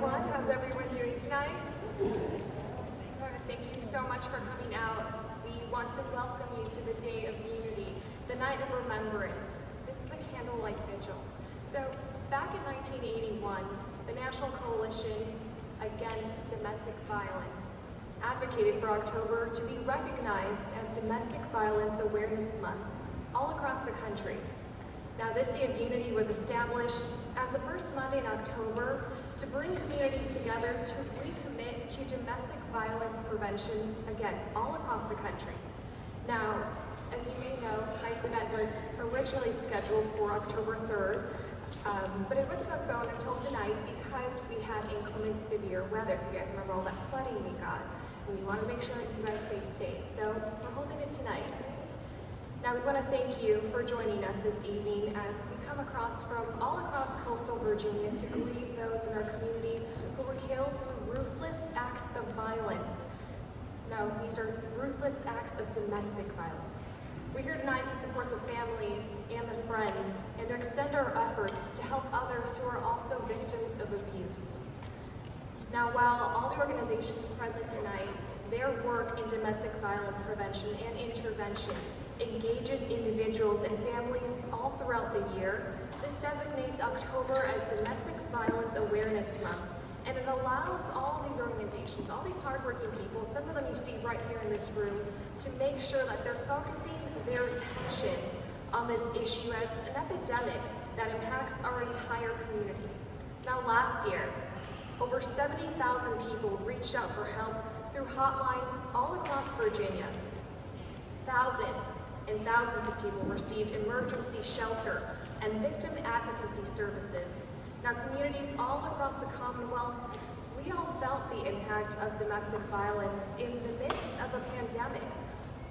everyone. How's everyone doing tonight? Thank you so much for coming out. We want to welcome you to the Day of Unity, the night of remembrance. This is a Candlelight Vigil. So, back in 1981, the National Coalition Against Domestic Violence advocated for October to be recognized as Domestic Violence Awareness Month all across the country. Now, this Day of Unity was established as the first Monday in October to bring communities together to recommit to domestic violence prevention, again, all across the country. Now, as you may know, tonight's event was originally scheduled for October 3rd, but it was postponed until tonight because we had inclement severe weather. If you guys remember all that flooding we got, and we want to make sure that you guys stayed safe. So we're holding it tonight. Now we want to thank you for joining us this evening as we come from all across coastal Virginia to grieve those in our community who were killed through ruthless acts of violence. Now, these are ruthless acts of domestic violence. We're here tonight to support the families and the friends and to extend our efforts to help others who are also victims of abuse. Now, while all the organizations present tonight, their work in domestic violence prevention and intervention engages individuals and families all throughout the year, this designates October as Domestic Violence Awareness Month, and it allows all these organizations, all these hardworking people, some of them you see right here in this room, to make sure that they're focusing their attention on this issue as an epidemic that impacts our entire community. Now, last year, over 70,000 people reached out for help through hotlines all across Virginia. Thousands and thousands of people received emergency shelter and victim advocacy services. Now, communities all across the Commonwealth, we all felt the impact of domestic violence in the midst of a pandemic,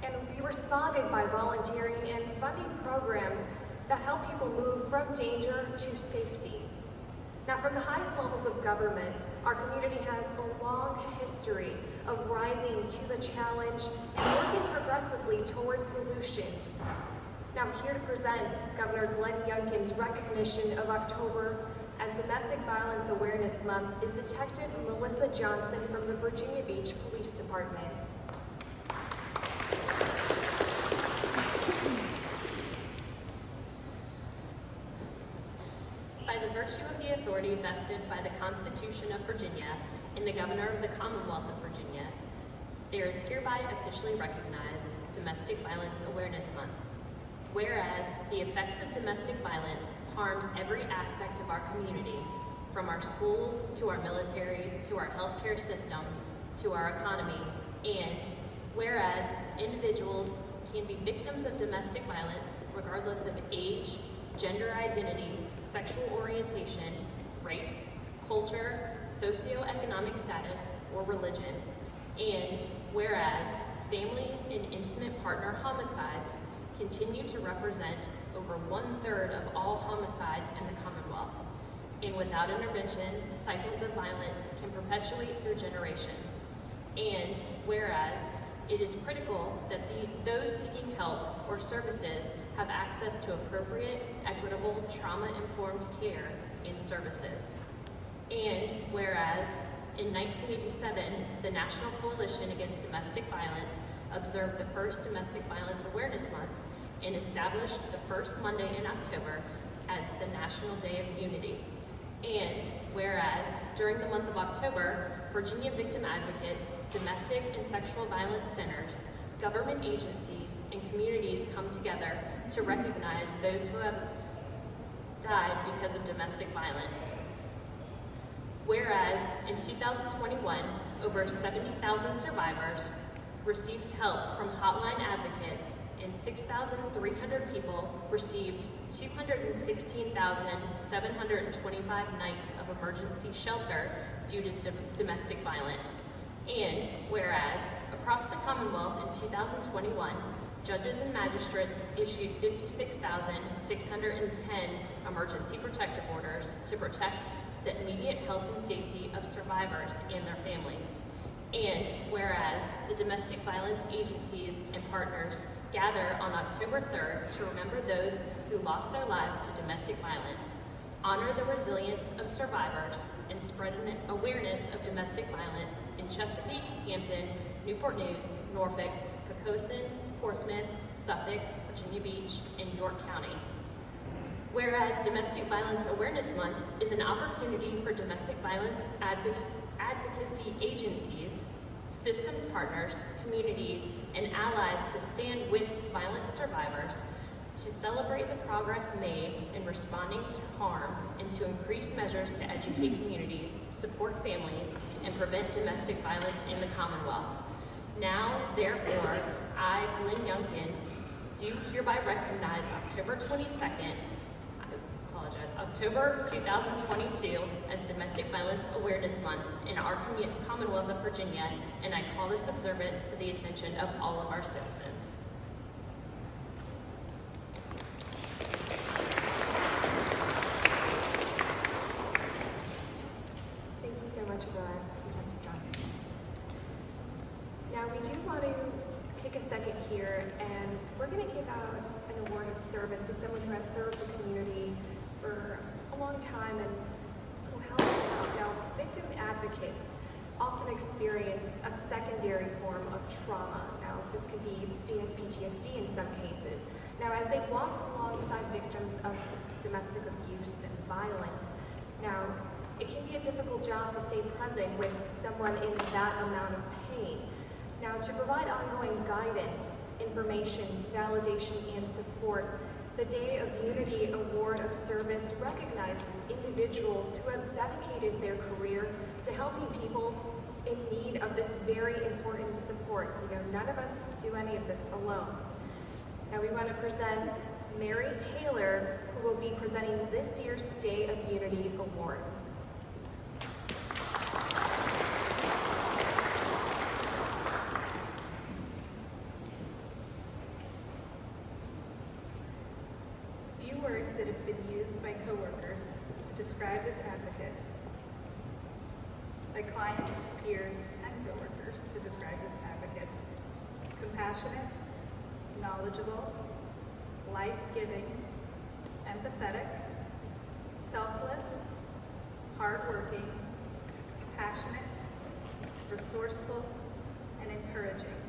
and we responded by volunteering and funding programs that help people move from danger to safety. Now, from the highest levels of government, our community has a long history of rising to the challenge and working progressively towards solutions. Now, I'm here to present Governor Glenn Youngkin's recognition of October as Domestic Violence Awareness Month is Detective Melissa Johnson from the Virginia Beach Police Department. By the virtue of the authority vested by the Constitution of Virginia in the Governor of the Commonwealth of Virginia, there is hereby officially recognized Domestic Violence Awareness Month. Whereas the effects of domestic violence harm every aspect of our community, from our schools to our military to our healthcare systems to our economy, and whereas individuals can be victims of domestic violence regardless of age, gender identity, sexual orientation, race, culture, socioeconomic status, or religion. And whereas family and intimate partner homicides continue to represent over 1/3 of all homicides in the Commonwealth. And without intervention, cycles of violence can perpetuate through generations. And whereas it is critical that those seeking help or services have access to appropriate, equitable, trauma-informed care and services. And whereas in 1987, the National Coalition Against Domestic Violence observed the first Domestic Violence Awareness Month and established the first Monday in October as the National Day of Unity. And whereas during the month of October, Virginia victim advocates, domestic and sexual violence centers, government agencies, and communities come together to recognize those who have died because of domestic violence. Whereas in 2021, over 70,000 survivors received help from hotline advocates and 6,300 people received 216,725 nights of emergency shelter due to domestic violence. And whereas across the Commonwealth in 2021, judges and magistrates issued 56,610 emergency protective orders to protect the immediate health and safety of survivors and their families. And whereas the domestic violence agencies and partners gather on October 3rd to remember those who lost their lives to domestic violence, honor the resilience of survivors, and spread an awareness of domestic violence in Chesapeake, Hampton, Newport News, Norfolk, Poquoson, Portsmouth, Suffolk, Virginia Beach, and York County. Whereas Domestic Violence Awareness Month is an opportunity for domestic violence advocacy agencies, systems partners, communities, and allies to stand with violence survivors, to celebrate the progress made in responding to harm, and to increase measures to educate communities, support families, and prevent domestic violence in the Commonwealth. Now, therefore, I, Glenn Youngkin, do hereby recognize October 22nd, October 2022 as Domestic Violence Awareness Month in our Commonwealth of Virginia, and I call this observance to the attention of all of our citizens. Thank you so much for that, Detective Johnson. Now we do want to take a second here, and we're going to give out an award of service to someone who has served the community for a long time and who helps us out. Now, victim advocates often experience a secondary form of trauma. Now, this could be seen as PTSD in some cases. Now, as they walk alongside victims of domestic abuse and violence, now, it can be a difficult job to stay present with someone in that amount of pain. Now, to provide ongoing guidance, information, validation, and support, the Day of Unity Award of Service recognizes individuals who have dedicated their career to helping people in need of this very important support. You know, none of us do any of this alone. Now we want to present Mary Taylor, who will be presenting this year's Day of Unity Award. Words that have been used by coworkers to describe this advocate, by clients, peers, and coworkers to describe this advocate: compassionate, knowledgeable, life-giving, empathetic, selfless, hardworking, passionate, resourceful, and encouraging.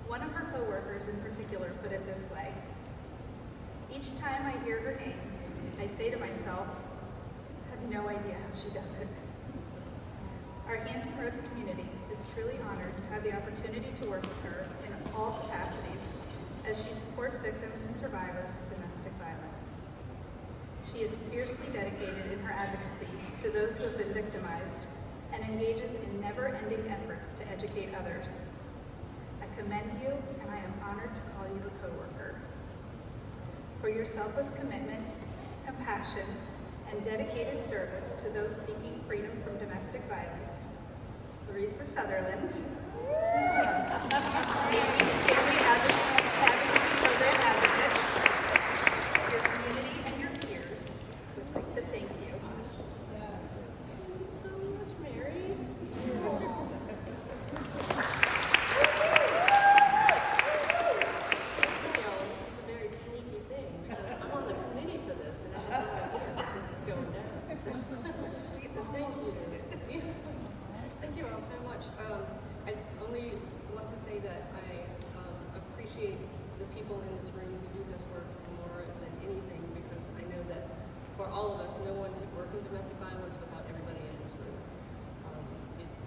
One of her coworkers in particular put it this way: "Each time I hear her name, I say to myself, I have no idea how she does it." Our Hampton Roads community is truly honored to have the opportunity to work with her in all capacities as she supports victims and survivors of domestic violence. She is fiercely dedicated in her advocacy to those who have been victimized and engages in never-ending efforts to educate others. I commend you, and I am honored to call you a coworker. For your selfless commitment, compassion, and dedicated service to those seeking freedom from domestic violence, Larissa Sutherland, Amy Advocacy Program Advocate, your community and your peers would like to thank you. Thank you so much, Mary. I only want to say that I appreciate the people in this room who do this work more than anything, because I know that for all of us, no one could work in domestic violence without everybody in this room.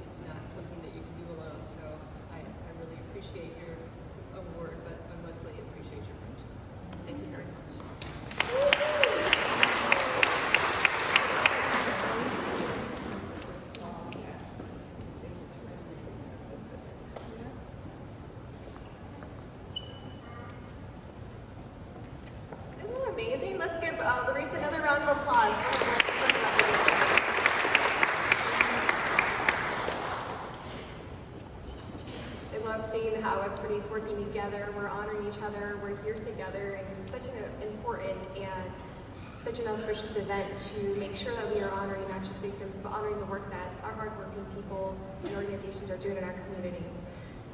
It's not something that you can do alone, so I really appreciate your award, but I mostly appreciate your friendship. So thank you very much. Amazing. Let's give Larissa another round of applause. I love seeing how everybody's working together. We're honoring each other. We're here together, and such an important and such an auspicious event to make sure that we are honoring not just victims, but honoring the work that our hardworking people and organizations are doing in our community.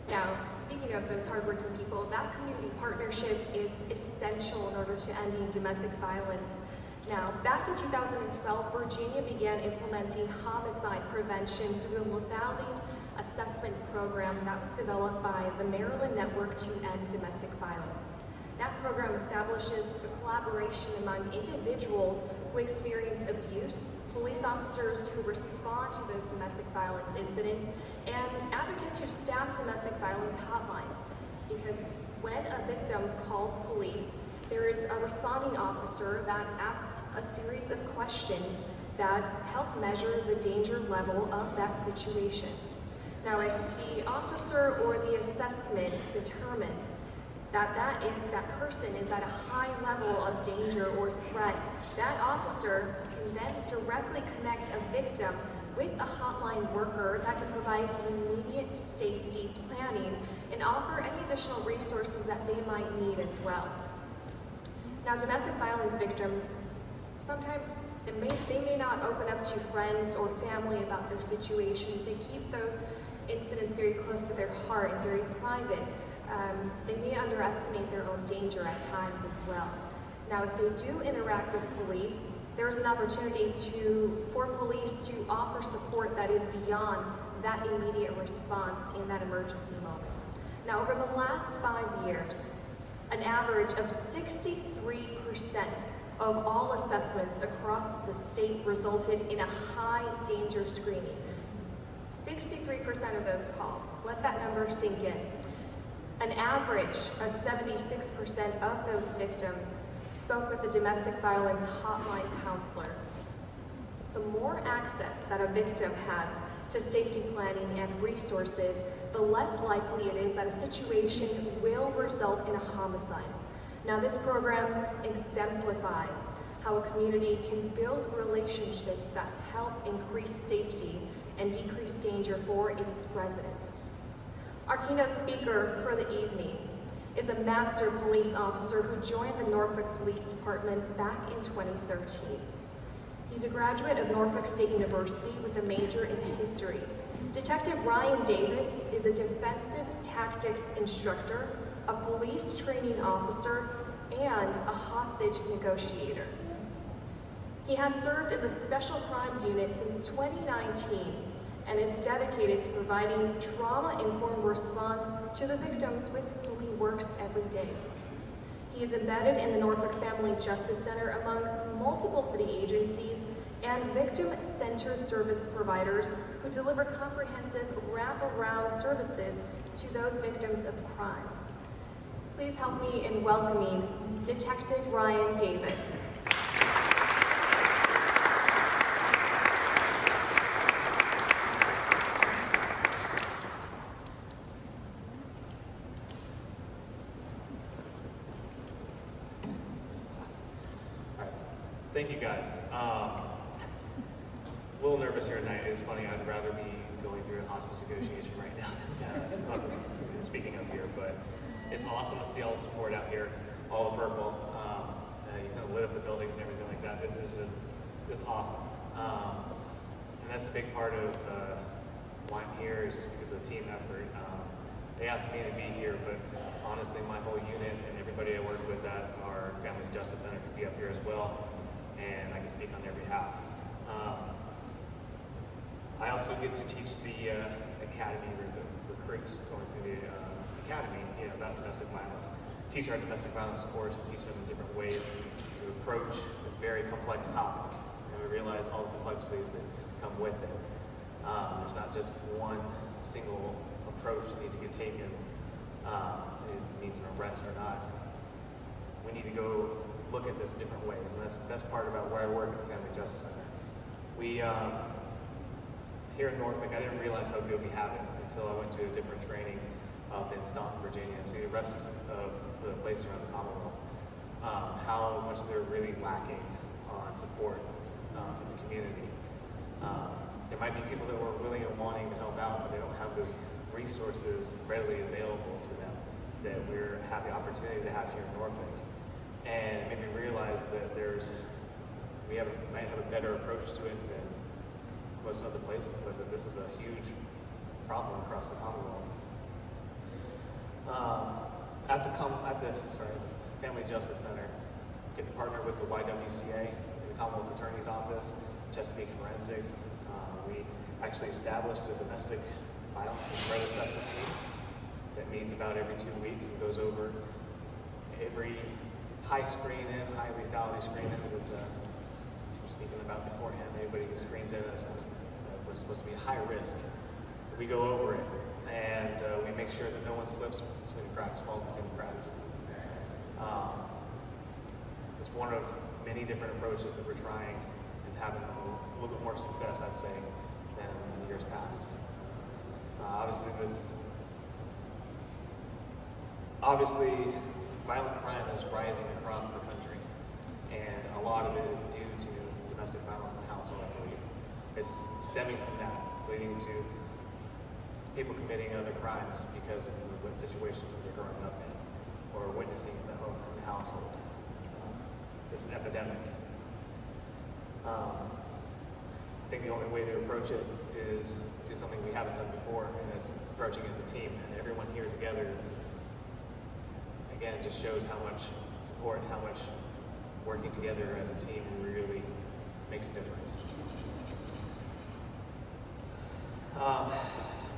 Now, speaking of those hardworking people, that community partnership is essential in order to ending domestic violence. Now, back in 2012, Virginia began implementing homicide prevention through the lethality assessment program that was developed by the Maryland Network to End Domestic Violence. That program establishes a collaboration among individuals who experience abuse, police officers who respond to those domestic violence incidents, and advocates who staff domestic violence hotlines. Because when a victim calls police, there is a responding officer that asks a series of questions that help measure the danger level of that situation. Now, if the officer or the assessment determines that that person is at a high level of danger or threat, that officer can then directly connect a victim with a hotline worker that can provide immediate safety planning and offer any additional resources that they might need as well. Now, domestic violence victims, sometimes they may not open up to friends or family about their situations. They keep those incidents very close to their heart and very private. They may underestimate their own danger at times as well. Now, if they do interact with police, there's an opportunity for police to offer support that is beyond that immediate response in that emergency moment. Now, over the last 5 years, an average of 63% of all assessments across the state resulted in a high danger screening. 63% of those calls. Let that number sink in. An average of 76% of those victims spoke with the domestic violence hotline counselor. The more access that a victim has to safety planning and resources, the less likely it is that a situation will result in a homicide. Now, this program exemplifies how a community can build relationships that help increase safety and decrease danger for its residents. Our keynote speaker for the evening is a master police officer who joined the Norfolk Police Department back in 2013. He's a graduate of Norfolk State University with a major in history. Detective Ryan Davis is a defensive tactics instructor, a police training officer, and a hostage negotiator. He has served in the Special Crimes Unit since 2019 and is dedicated to providing trauma-informed response to the victims with whom he works every day. He is embedded in the Norfolk Family Justice Center among multiple city agencies and victim-centered service providers who deliver comprehensive wraparound services to those victims of crime. Please help me in welcoming Detective Ryan Davis. Thank you, guys. A little nervous here tonight. It's funny, I'd rather be going through a hostage negotiation right now than speaking up here, but it's awesome to see all the support out here, all the purple. You kind of lit up the buildings and everything like that. This is awesome. And that's a big part of why I'm here, is just because of the team effort. They asked me to be here, but honestly, my whole unit and everybody I work with at our Family Justice Center could be up here as well, and I can speak on their behalf. I also get to teach the academy, or the recruits going through the academy, about domestic violence. Teach our domestic violence course and teach them different ways to approach this very complex topic. And we realize all the complexities that come with it. There's not just one single approach that needs to get taken. It needs an arrest or not. We need to go look at this in different ways, and that's part about where I work at the Family Justice Center. We here in Norfolk, I didn't realize how good we have it until I went to a different training up in Staunton, Virginia, and see the rest of the places around the Commonwealth, how much they're really lacking on support from the community. There might be people that were willing and wanting to help out, but they don't have those resources readily available to them that have the opportunity to have here in Norfolk. And it made me realize that we might have a better approach to it than most other places, but that this is a huge problem across the Commonwealth. At the Family Justice Center, get to partner with the YWCA the Commonwealth Attorney's Office, Chesapeake Forensics. We actually established a domestic violence and threat assessment team that meets about every 2 weeks and goes over every high screen-in, high lethality screen-in that we're speaking about beforehand. Anybody who screens in as was supposed to be high risk. We go over it and we make sure that no one slips between the cracks, falls between the cracks. It's one of many different approaches that we're trying and having a little bit more success, I'd say, than in years past. Obviously, violent crime is rising across the country, and a lot of it is due to domestic violence in the household, I believe. It's stemming from that. It's leading to people committing other crimes because of the situations that they're growing up in or witnessing in the home, in the household. It's an epidemic. I think the only way to approach it is do something we haven't done before, and it's approaching as a team. And everyone here together, again, just shows how much support and how much working together as a team really makes a difference.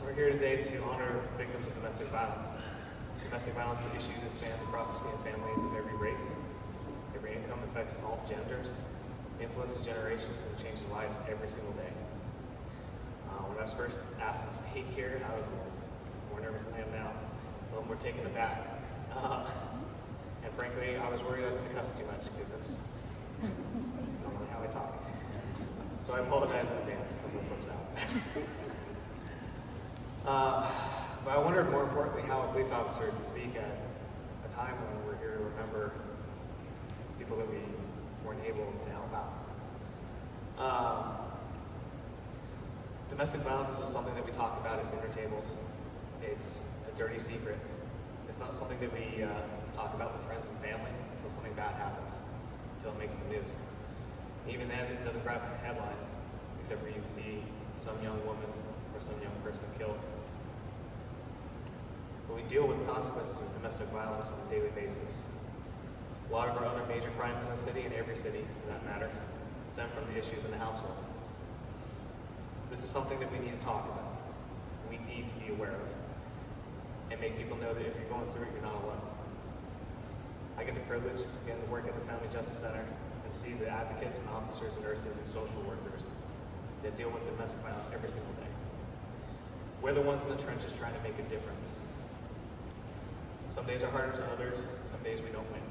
We're here today to honor victims of domestic violence. Domestic violence is an issue that spans across families of every race. Every income affects all genders, influences generations, and changes lives every single day. When I was first asked to speak here, I was a little more nervous than I am now, a little more taken aback. And frankly, I was worried I was going to cuss too much because that's normally how I talk. So I apologize in advance if something slips out. But I wondered more importantly how a police officer can speak at a time when we're here to remember people that we weren't able to help out. Domestic violence isn't something that we talk about at dinner tables. It's a dirty secret. It's not something that we talk about with friends and family until something bad happens, until it makes the news. Even then, it doesn't grab headlines, except for you see some young woman or some young person killed. But we deal with consequences of domestic violence on a daily basis. A lot of our other major crimes in the city, and every city for that matter, stem from the issues in the household. This is something that we need to talk about. We need to be aware of, and make people know that if you're going through it, you're not alone. I get the privilege, again, to work at the Family Justice Center and see the advocates and officers and nurses and social workers that deal with domestic violence every single day. We're the ones in the trenches trying to make a difference. Some days are harder than others, some days we don't win.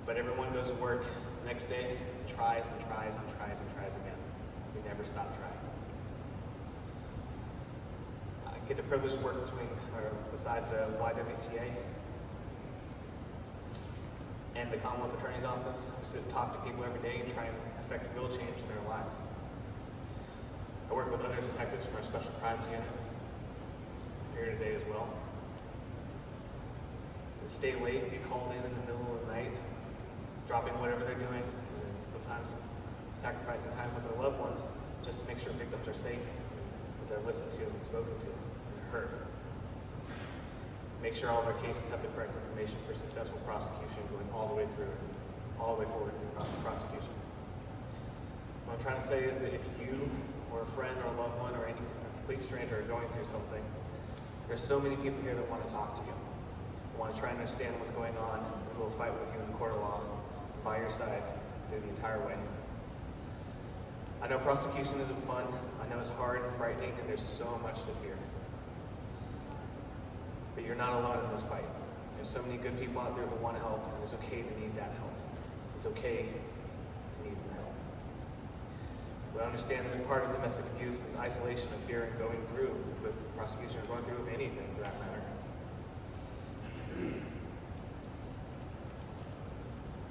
But everyone goes to work the next day, tries and tries and tries and tries again. We never stop trying. I get the privilege to work beside the YWCA and the Commonwealth Attorney's Office. We sit and talk to people every day and try and affect real change in their lives. I work with other detectives from our Special Crimes Unit here today as well. They stay late, get called in the middle of the night, dropping whatever they're doing, and sometimes sacrificing time with their loved ones just to make sure victims are safe, that they're listened to and spoken to and heard. Make sure all of our cases have the correct information for successful prosecution going all the way through, all the way forward through prosecution. What I'm trying to say is that if you or a friend or a loved one or any complete stranger are going through something, there's so many people here that want to talk to you, want to try and understand what's going on, and will fight with you in the court of law by your side through the entire way. I know prosecution isn't fun. I know it's hard and frightening, and there's so much to fear. But you're not alone in this fight. There's so many good people out there who want to help, and it's okay to need that help. It's okay to need the help. We understand that part of domestic abuse is isolation of fear and going through with prosecution or going through with anything for that matter.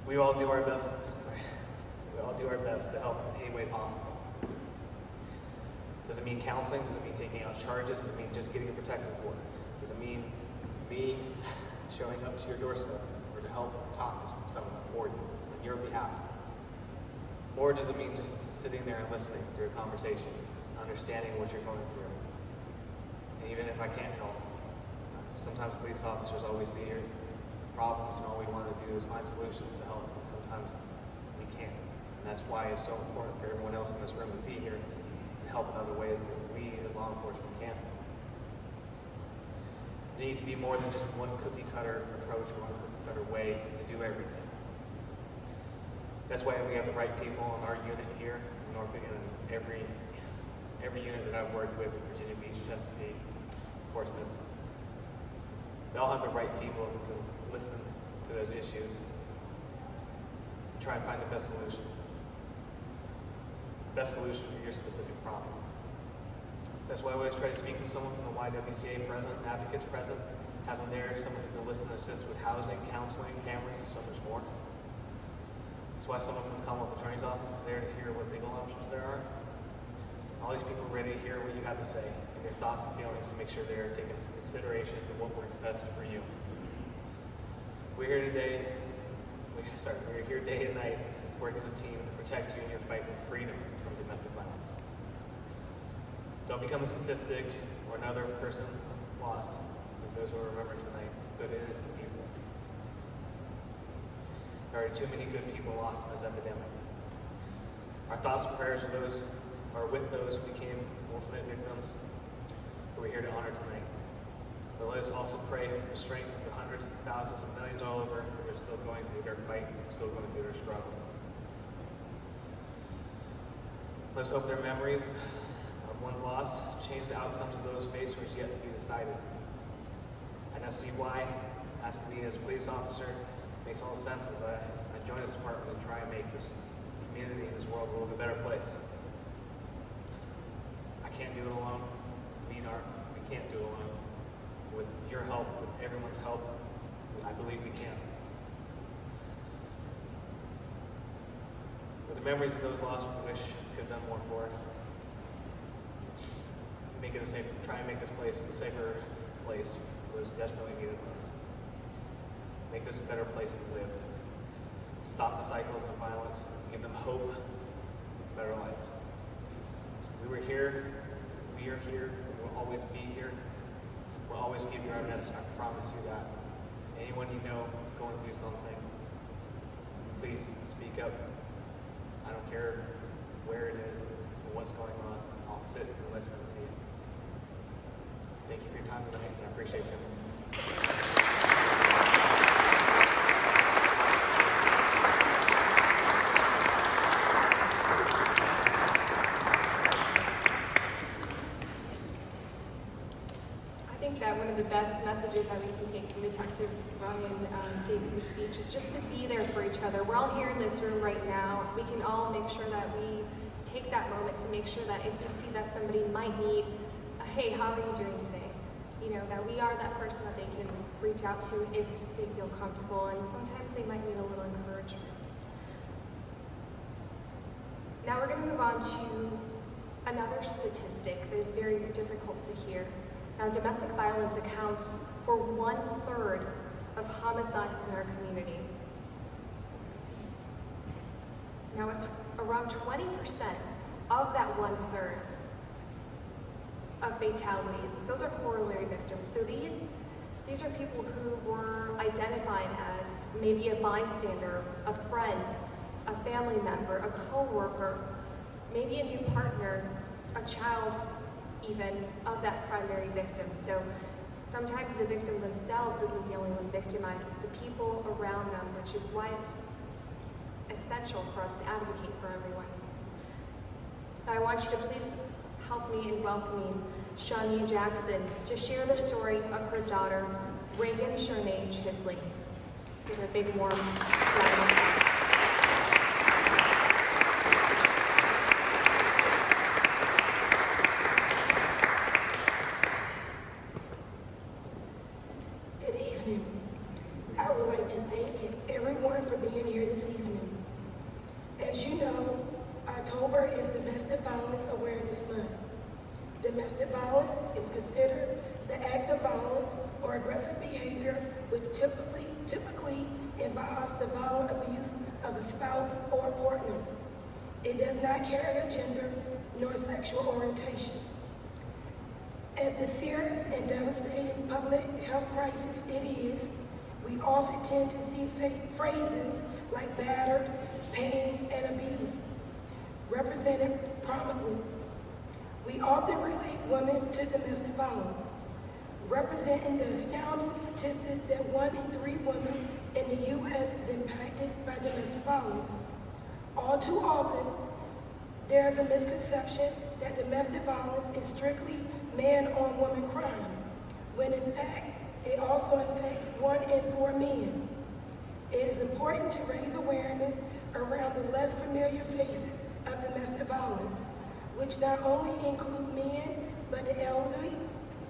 We all do our best. We all do our best to help in any way possible. Does it mean counseling? Does it mean taking out charges? Does it mean just getting a protective order? Does it mean me showing up to your doorstep or to help talk to someone for you on your behalf? Or does it mean just sitting there and listening through a conversation, understanding what you're going through? And even if I can't help, sometimes police officers always see your problems and all we want to do is find solutions to help, and sometimes we can't. that's why it's so important for everyone else in this room to be here and help in other ways that we as law enforcement can't. It needs to be more than just one cookie cutter approach or one cookie cutter way to do everything. That's why we have the right people in our unit here in Norfolk and every unit that I've worked with in Virginia Beach, Chesapeake, Portsmouth. They all have the right people who can listen to those issues and try and find the best solution. Best solution for your specific problem. That's why I always try to speak with someone from the YWCA present, advocates present, have them there, someone who can listen and assist with housing, counseling, cameras, and so much more. That's why someone from the Commonwealth Attorney's Office is there to hear what legal options there are. All these people are ready to hear what you have to say and your thoughts and feelings to make sure they're taking into consideration of what works best for you. We're here today, we're here day and night, working as a team to protect you in your fight for freedom from domestic violence. Don't become a statistic or another person lost, like those who are remembered tonight, but innocent people. There are too many good people lost in this epidemic. Our thoughts and prayers are with those who became ultimate victims who we're here to honor tonight. But let us also pray for strength for the hundreds, thousands, and millions all over who are still going through their fight, still going through their struggle. Let's hope their memories of one's loss change the outcomes of those fates which yet to be decided. I now see why asking me as a police officer makes all sense as I join this department and try and make this community and this world a little bit better place. I can't do it alone. We can't do it alone. With your help, with everyone's help, I believe we can. With the memories of those lost, we wish we could have done more for it. Try and make this place a safer place for those who desperately need it most. Make this a better place to live. Stop the cycles of violence, give them hope, a better life. We were here, we are here, we will always be here. We'll always give you our best, I promise you that. Anyone you know is going through something, please speak up. I don't care where it is or what's going on. I'll sit and listen to you. Thank you for your time tonight, and I appreciate you. One of the best messages that we can take from Detective Ryan Davis' speech is just to be there for each other. We're all here in this room right now. We can all make sure that we take that moment to make sure that if you see that somebody might need a, hey, how are you doing today? You know, that we are that person that they can reach out to if they feel comfortable, and sometimes they might need a little encouragement. Now we're going to move on to another statistic that is very difficult to hear. Now, domestic violence accounts for 1/3 of homicides in our community. Now, it's around 20% of that 1/3 of fatalities. Those are corollary victims. So these are people who were identified as maybe a bystander, a friend, a family member, a co-worker, maybe a new partner, a child, even of that primary victim. So sometimes the victim themselves isn't the only one victimized, it's the people around them, which is why it's essential for us to advocate for everyone. Now I want you to please help me in welcoming Shawnee Jackson to share the story of her daughter, Reagan Shernay Chisley. Let's give her a big warm round of applause. I would like to thank everyone for being here this evening. As you know, October is Domestic Violence Awareness Month. Domestic violence is considered the act of violence or aggressive behavior which typically involves the violent abuse of a spouse or partner. It does not carry a gender nor sexual orientation. As the serious and devastating public health crisis it is, we often tend to see phrases like battered, pain, and abuse. represented prominently. We often relate women to domestic violence, representing the astounding statistic that 1 in 3 women in the U.S. is impacted by domestic violence. All too often, there is a misconception that domestic violence is strictly man-on-woman crime, when in fact, it also affects 1 in 4 men. It is important to raise awareness around the less familiar faces of domestic violence, which not only include men, but the elderly,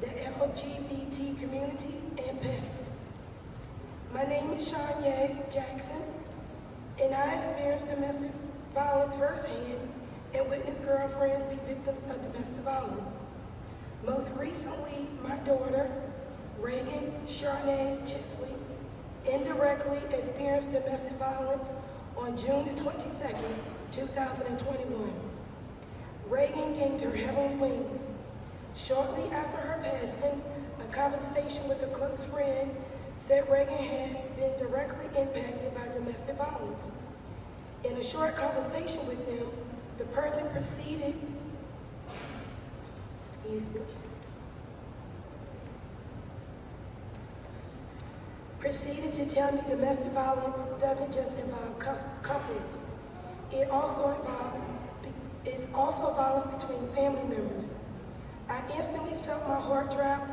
the LGBT community, and pets. My name is Shanye Jackson, and I experienced domestic violence firsthand and witnessed girlfriends be victims of domestic violence. Most recently, my daughter, Reagan Charnay Chisley, indirectly experienced domestic violence on June the 22nd, 2021. Reagan gained her heavenly wings. Shortly after her passing, a conversation with a close friend said Reagan had been directly impacted by domestic violence. In a short conversation with them, the person proceeded to tell me domestic violence doesn't just involve couples. It's also violence between family members. I instantly felt my heart drop,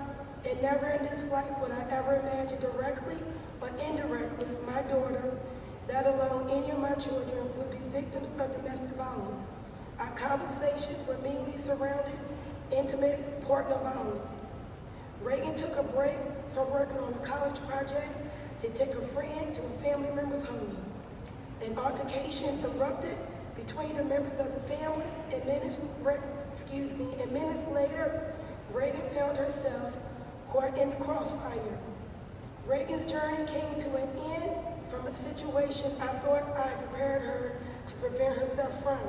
and never in this life would I ever imagine directly or indirectly my daughter, let alone any of my children, would be victims of domestic violence. Our conversations were mainly surrounding intimate partner violence. Reagan took a break from working on a college project to take a friend to a family member's home. An altercation erupted between the members of the family, and minutes later, Reagan found herself caught in the crossfire. Reagan's journey came to an end from a situation I thought I prepared her to prevent herself from.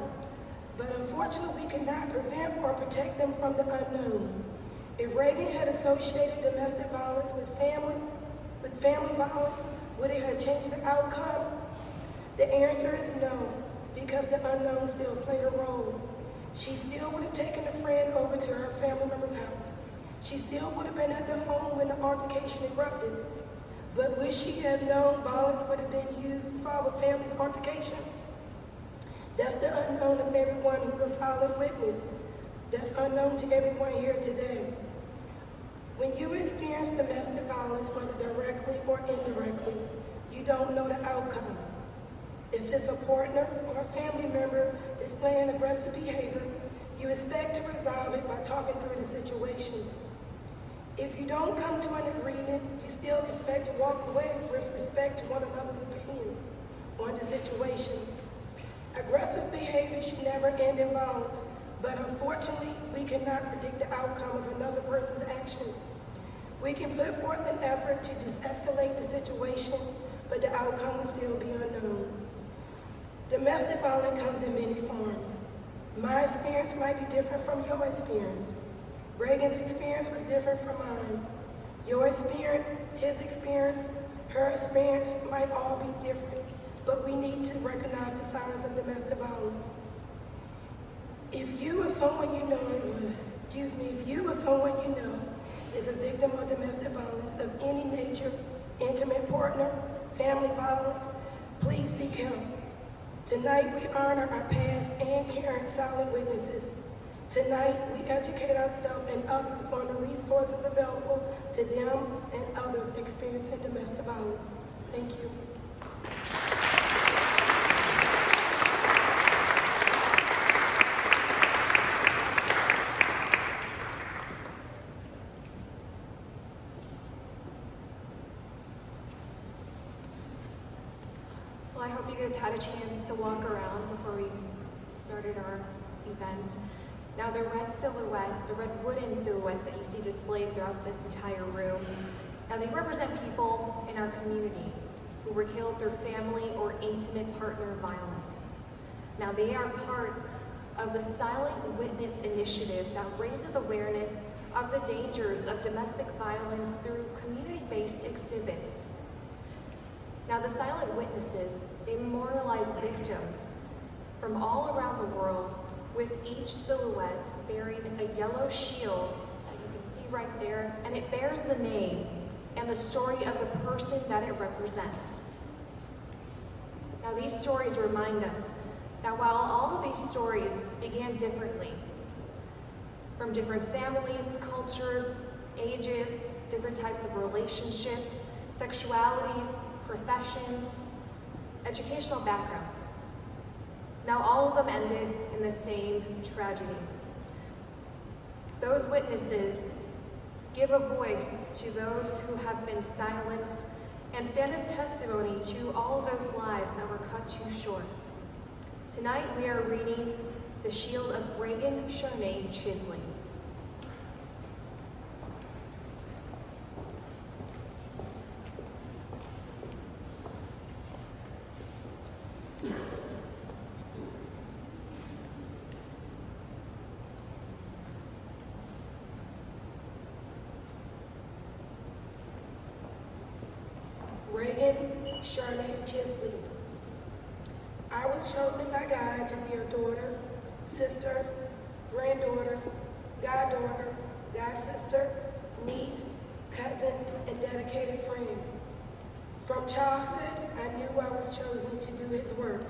But unfortunately, we could not prevent or protect them from the unknown. If Reagan had associated domestic violence with family violence, would it have changed the outcome? The answer is no, because the unknown still played a role. She still would have taken a friend over to her family member's house. She still would have been at the home when the altercation erupted. But would she have known violence would have been used to solve a family's altercation? That's the unknown of everyone who's a silent witness. That's unknown to everyone here today. When you experience domestic violence, whether directly or indirectly, you don't know the outcome. If it's a partner or a family member displaying aggressive behavior, you expect to resolve it by talking through the situation. If you don't come to an agreement, you still expect to walk away with respect to one another's opinion on the situation. Aggressive behavior should never end in violence, but unfortunately, we cannot predict the outcome of another person's action. We can put forth an effort to de-escalate the situation, but the outcome will still be unknown. Domestic violence comes in many forms. My experience might be different from your experience. Reagan's experience was different from mine. Your experience, his experience, her experience might all be different, but we need to recognize the signs of domestic violence. If you or someone you know is a victim of domestic violence of any nature, intimate partner, family violence, please seek help. Tonight we honor our past and current silent witnesses. Tonight we educate ourselves and others on the resources available to them and others experiencing domestic violence. Thank you. Well, I hope you guys had a chance to walk around before we started our event. Now the red wooden silhouettes that you see displayed throughout this entire room, now they represent people in our community who were killed through family or intimate partner violence. Now they are part of the Silent Witness Initiative that raises awareness of the dangers of domestic violence through community-based exhibits. Now the Silent Witnesses, they memorialize victims from all around the world with each silhouette bearing a yellow shield that you can see right there, and it bears the name and the story of the person that it represents. Now, these stories remind us that while all of these stories began differently, from different families, cultures, ages, different types of relationships, sexualities, professions, educational backgrounds, now all of them ended in the same tragedy. Those witnesses give a voice to those who have been silenced and stand as testimony to all of those lives that were cut too short. Tonight we are reading The Shield of Reagan Charnay Chisley. Reagan Charnay Chisley. I was chosen by God to be a daughter, sister, granddaughter, goddaughter, godsister, niece, cousin, and dedicated friend. From childhood, I knew I was chosen to do His work,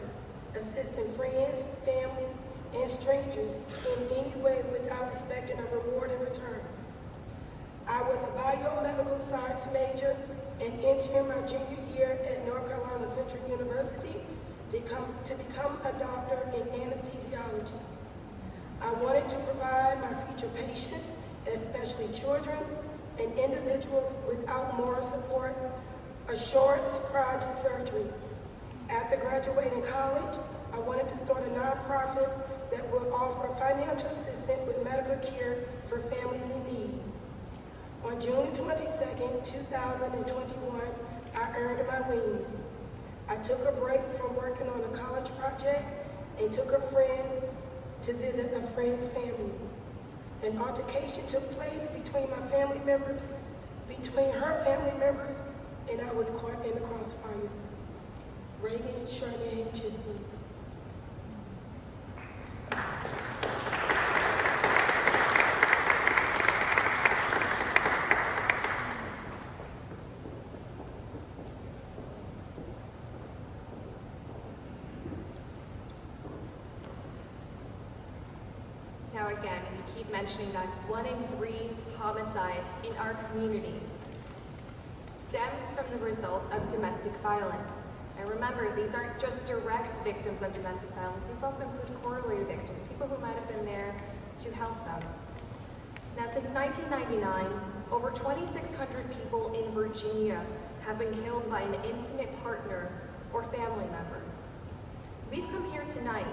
assisting friends, families, and strangers in any way without expecting a reward in return. I was a biomedical science major and entering my junior year at North Carolina Central University to become a doctor in anesthesiology. I wanted to provide my future patients, especially children and individuals without moral support, assurance prior to surgery. After graduating college, I wanted to start a nonprofit that will offer financial assistance with medical care for families in need. On June 22nd, 2021, I earned my wings. I took a break from working on a college project and took a friend to visit a friend's family. An altercation took place between her family members, and I was caught in the crossfire. Reagan Charnay Chisley. Now again, we keep mentioning that 1 in 3 homicides in our community stems from the result of domestic violence. And remember, these aren't just direct victims of domestic violence, these also include corollary victims, people who might have been there to help them. Now, since 1999, over 2,600 people in Virginia have been killed by an intimate partner or family member. We've come here tonight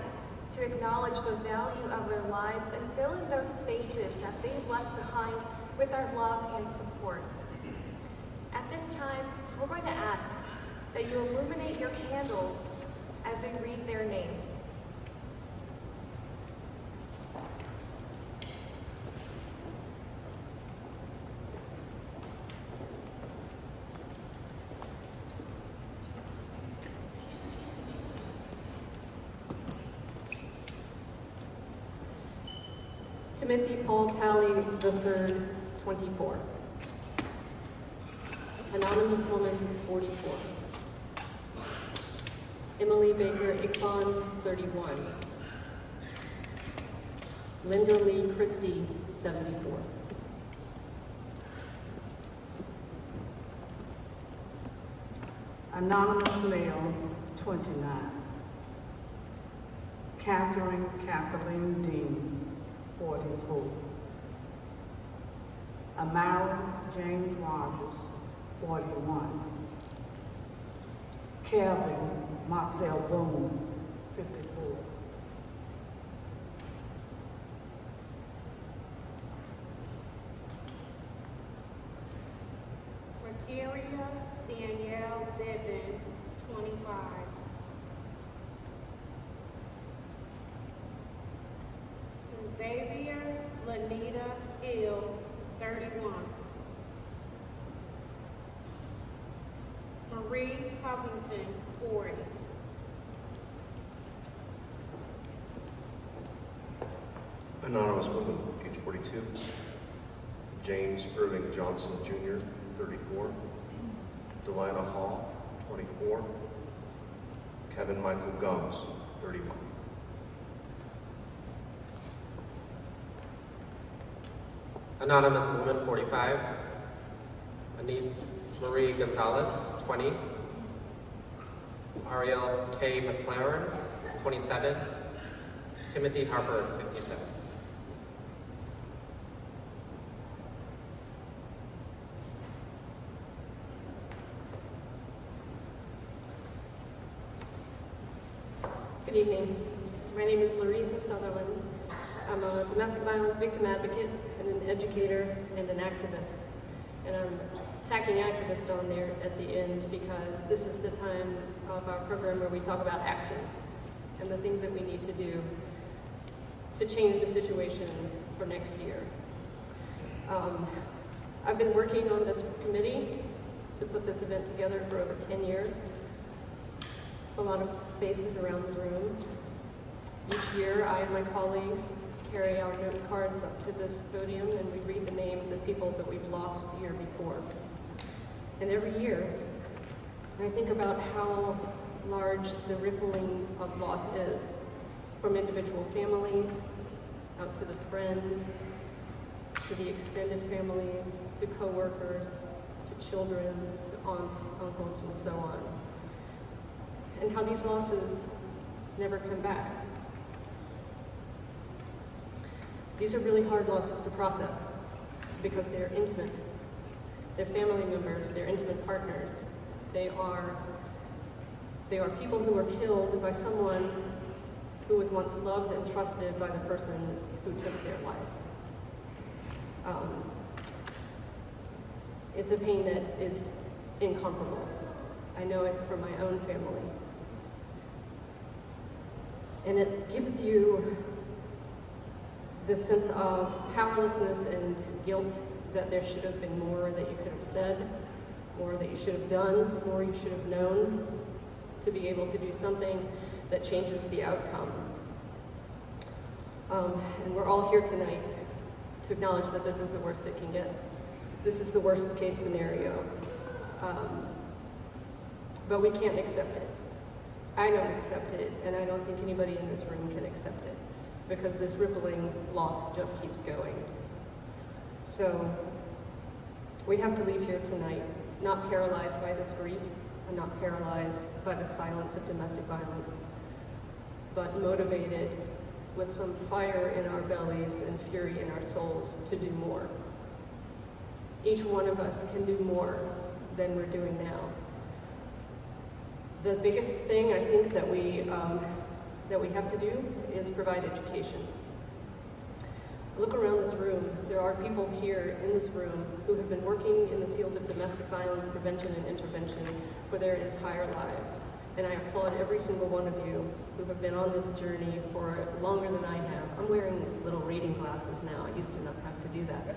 to acknowledge the value of their lives and fill in those spaces that they've left behind with our love and support. At this time, we're going to ask that you illuminate your candles as we read their names. Timothy Paul Talley III, 24. Anonymous woman, 44. Emily Baker Ickbon, 31. Linda Lee Christie, 74. Anonymous male, 29. Catherine Kathleen Dean, 44. Amara James Rogers, 41. Kelvin Marcel Boone, 54. Mercuria Danielle Bivens, 25. Xavier Lanita Hill, 31. Marie Covington, 40. Anonymous woman, age 42. James Irving Johnson Jr., 34. Delina Hall, 24. Kevin Michael Gums, 31. Anonymous woman, 45. Anise Marie Gonzalez, 20. Ariel K. McLaren, 27. Timothy Harper, 57. Good evening. My name is Larissa Sutherland. I'm a domestic violence victim advocate and an educator and an activist. And I'm tacking activist on there at the end because this is the time of our program where we talk about action and the things that we need to do to change the situation for next year. I've been working on this committee to put this event together for over 10 years. A lot of faces around the room. Each year, I and my colleagues carry our note cards up to this podium and we read the names of people that we've lost the year before. And every year, I think about how large the rippling of loss is, from individual families, out to the friends, to the extended families, to co-workers, to children, to aunts, uncles, and so on. And how these losses never come back. These are really hard losses to process because they're intimate. They're family members, they're intimate partners. They are people who were killed by someone who was once loved and trusted by the person who took their life. It's a pain that is incomparable. I know it from my own family. And it gives you this sense of powerlessness and guilt that there should have been more that you could have said, or that you should have done, more you should have known to be able to do something that changes the outcome. And we're all here tonight to acknowledge that this is the worst it can get. This is the worst case scenario. But we can't accept it. I don't accept it, and I don't think anybody in this room can accept it, because this rippling loss just keeps going. So we have to leave here tonight, not paralyzed by this grief, and not paralyzed by the silence of domestic violence, but motivated with some fire in our bellies and fury in our souls to do more. Each one of us can do more than we're doing now. The biggest thing I think that we have to do is provide education. Look around this room. There are people here in this room who have been working in the field of domestic violence prevention and intervention for their entire lives. And I applaud every single one of you who have been on this journey for longer than I have. I'm wearing little reading glasses now. I used to not have to do that.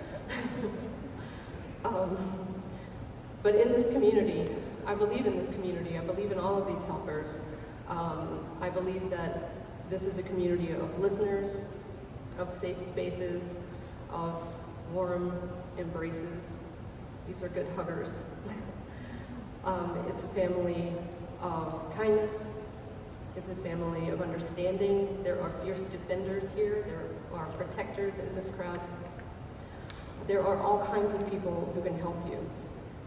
But in this community, I believe in this community. I believe in all of these helpers. I believe that this is a community of listeners, of safe spaces, of warm embraces. These are good huggers. It's a family of kindness. It's a family of understanding. There are fierce defenders here. There are protectors in this crowd. There are all kinds of people who can help you.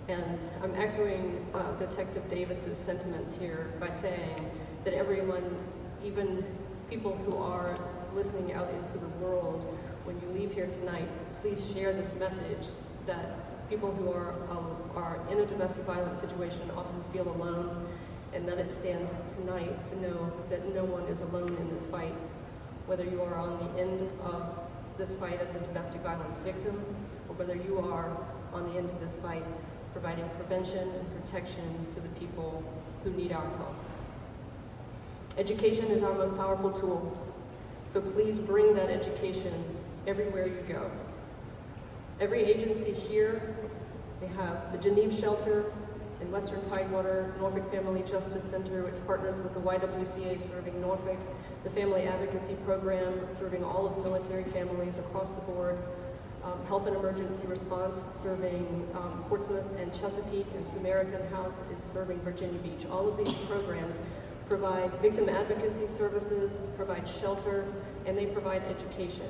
And I'm echoing Detective Davis's sentiments here by saying that everyone, even people who are listening out into the world, when you leave here tonight, please share this message that people who are in a domestic violence situation often feel alone, and let it stand tonight to know that no one is alone in this fight. Whether you are on the end of this fight as a domestic violence victim, or whether you are on the end of this fight providing prevention and protection to the people who need our help. Education is our most powerful tool, so please bring that education everywhere you go. Every agency here, they have the Geneve Shelter, and Western Tidewater, Norfolk Family Justice Center, which partners with the YWCA serving Norfolk, the Family Advocacy Program serving all of military families across the board, Help and Emergency Response serving Portsmouth and Chesapeake, and Samaritan House is serving Virginia Beach. All of these programs provide victim advocacy services, provide shelter, and they provide education.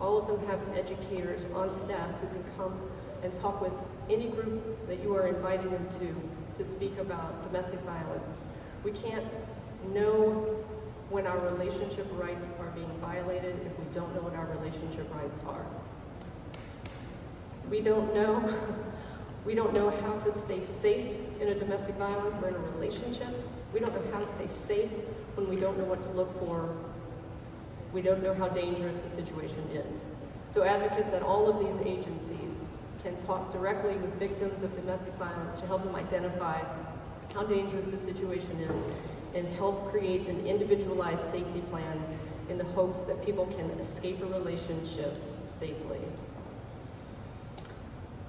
All of them have educators on staff who can come and talk with any group that you are inviting them to speak about domestic violence. We can't know when our relationship rights are being violated if we don't know what our relationship rights are. We don't know how to stay safe in a domestic violence or in a relationship. We don't know how to stay safe when we don't know what to look for. We don't know how dangerous the situation is. So advocates at all of these agencies can talk directly with victims of domestic violence to help them identify how dangerous the situation is and help create an individualized safety plan in the hopes that people can escape a relationship safely.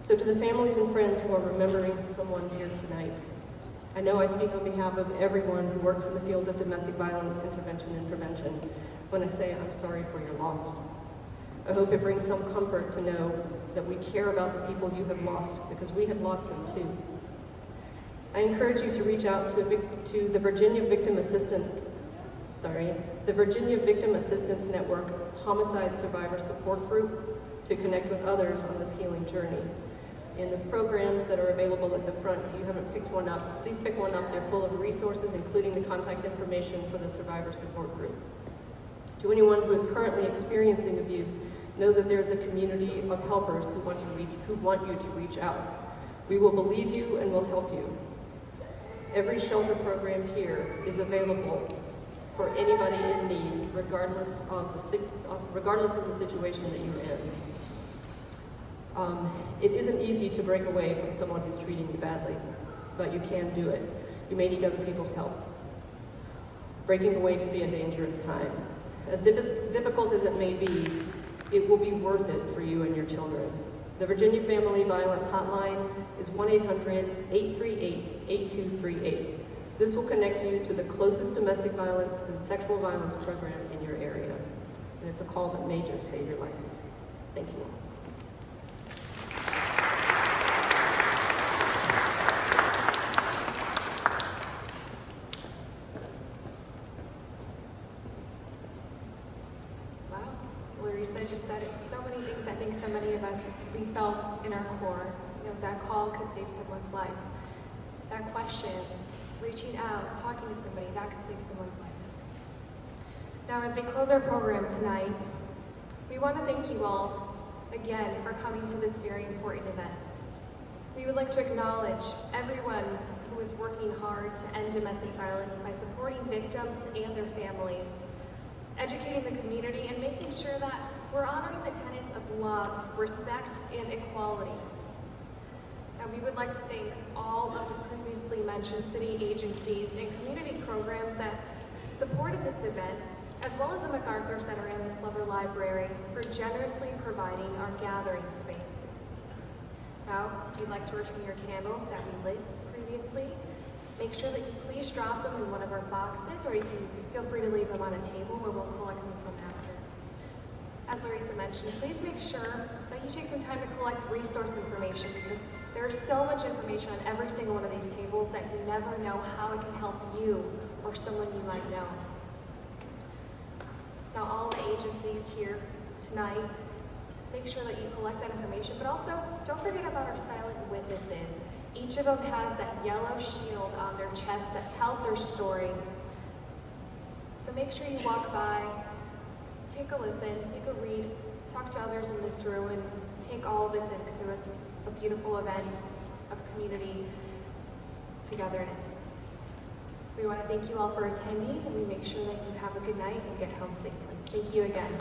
So to the families and friends who are remembering someone here tonight, I know I speak on behalf of everyone who works in the field of domestic violence intervention and prevention when I say I'm sorry for your loss. I hope it brings some comfort to know that we care about the people you have lost, because we have lost them too. I encourage you to reach out to the Virginia Victim Assistance Network Homicide Survivor Support Group to connect with others on this healing journey. In the programs that are available at the front, if you haven't picked one up, please pick one up. They're full of resources, including the contact information for the Survivor Support Group. To anyone who is currently experiencing abuse, know that there is a community of helpers who want you to reach out. We will believe you and will help you. Every shelter program here is available for anybody in need, regardless of the situation that you're in. It isn't easy to break away from someone who's treating you badly, but you can do it. You may need other people's help. Breaking away can be a dangerous time. As difficult as it may be, it will be worth it for you and your children. The Virginia Family Violence Hotline is 1-800-838-8238. This will connect you to the closest domestic violence and sexual violence program in your area. And it's a call that may just save your life. Thank you all. Just said it. So many things I think so many of us, we felt in our core. You know, that call could save someone's life. That question, reaching out, talking to somebody, that could save someone's life. Now, as we close our program tonight, we want to thank you all again for coming to this very important event. We would like to acknowledge everyone who is working hard to end domestic violence by supporting victims and their families, educating the community, and making sure that we're honoring the tenets of love, respect, and equality. Now, we would like to thank all of the previously mentioned city agencies and community programs that supported this event, as well as the MacArthur Center and the Slover Library for generously providing our gathering space. Now, if you'd like to return your candles that we lit previously, make sure that you please drop them in one of our boxes, or you can feel free to leave them on a table where we'll collect them from after. As Larissa mentioned, please make sure that you take some time to collect resource information, because there's so much information on every single one of these tables that you never know how it can help you or someone you might know. Now, all the agencies here tonight, make sure that you collect that information, but also don't forget about our silent witnesses. Each of them has that yellow shield on their chest that tells their story. So make sure you walk by, take a listen, take a read, talk to others in this room, and take all of this in, because it was a beautiful event of community togetherness. We want to thank you all for attending, and we make sure that you have a good night and get home safely. Thank you again.